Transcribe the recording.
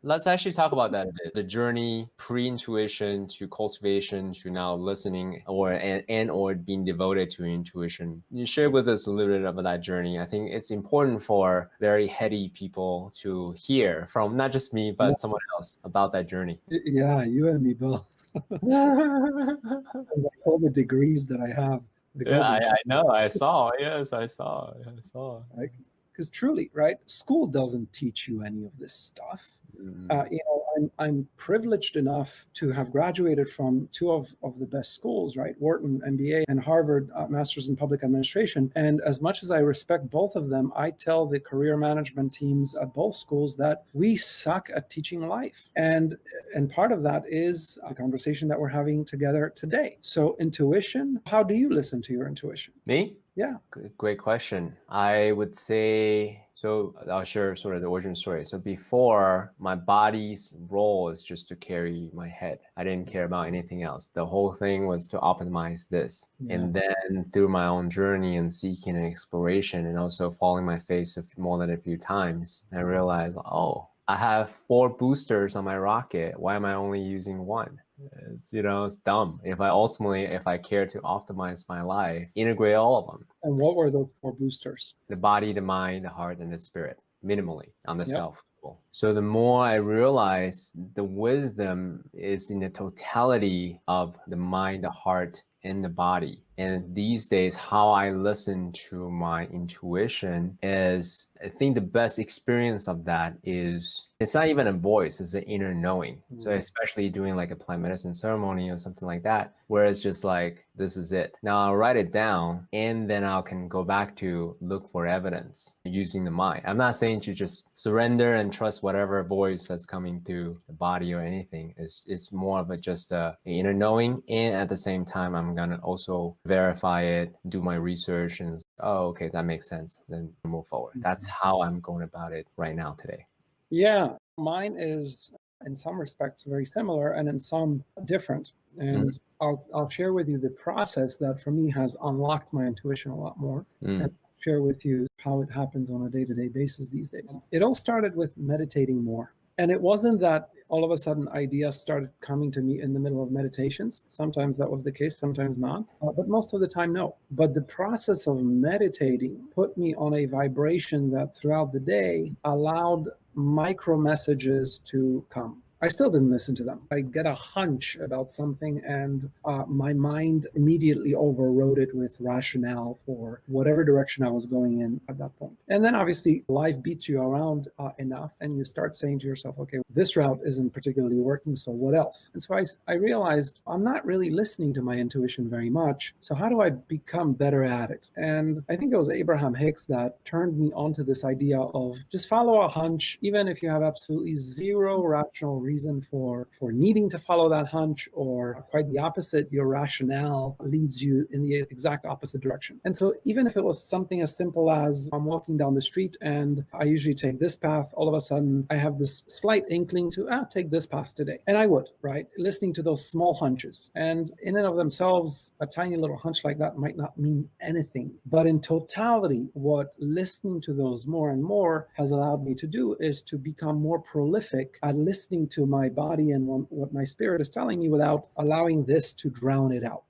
Let's actually talk about that a bit. The journey pre-intuition to cultivation to now listening or being devoted to intuition. You share with us a little bit about that journey. I think it's important for very heady people to hear from not just me, Yeah, but someone else about that journey. yeah, you and me both. As I call the degrees that I have, the Yeah, golden I shot, know. I saw. Yes, I saw. I saw. right? Because truly, right, school doesn't teach you any of this stuff. Mm. I'm privileged enough to have graduated from two of the best schools, right? Wharton MBA and Harvard Masters in Public Administration. And as much as I respect both of them, I tell the career management teams at both schools that we suck at teaching life. And part of that is the conversation that we're having together today. So intuition, how do you listen to your intuition? Me? Yeah. Great question. I would say, so I'll share sort of the origin story. So before, my body's role is just to carry my head. I didn't care about anything else. The whole thing was to optimize this. Yeah. And then through my own journey and seeking and exploration and also falling my face more than a few times, I realized, oh, I have 4 boosters on my rocket. Why am I only using one? It's dumb. If I care to optimize my life, integrate all of them, And what were those 4 boosters? the body, the mind, the heart, and the spirit, minimally on the Yep. self level. So the more I realize the wisdom is in the totality of the mind, the heart, and the body. And these days, how I listen to my intuition is, I think the best experience of that is, it's not even a voice, it's an inner knowing. So especially doing like a plant medicine ceremony or something like that, where it's just like, this is it. Now I'll write it down and then I can go back to look for evidence using the mind. I'm not saying to just surrender and trust whatever voice that's coming through the body or anything. It's more of just a inner knowing. And at the same time, I'm going to also verify it, do my research and, oh, okay, that makes sense. Then move forward. That's how I'm going about it right now today. Yeah, mine is in some respects very similar and in some different. And I'll share with you the process that for me has unlocked my intuition a lot more. And share with you how it happens on a day-to-day basis these days. It all started with meditating more. And it wasn't that all of a sudden ideas started coming to me in the middle of meditations. Sometimes that was the case, sometimes not. But most of the time, no. But the process of meditating put me on a vibration that throughout the day allowed micro messages to come. I still didn't listen to them. I get a hunch about something and my mind immediately overrode it with rationale for whatever direction I was going in at that point. And then obviously life beats you around enough and you start saying to yourself, okay, this route isn't particularly working, so what else? And so I realized I'm not really listening to my intuition very much. So how do I become better at it? And I think it was Abraham Hicks that turned me onto this idea of just follow a hunch, even if you have absolutely zero rational reason for needing to follow that hunch, or quite the opposite, your rationale leads you in the exact opposite direction. And so even if it was something as simple as I'm walking down the street and I usually take this path, all of a sudden I have this slight inkling to take this path today. And I would, right? Listening to those small hunches. And in and of themselves, a tiny little hunch like that might not mean anything. But in totality, what listening to those more and more has allowed me to do is to become more prolific at listening to my body and what my spirit is telling me without allowing this to drown it out.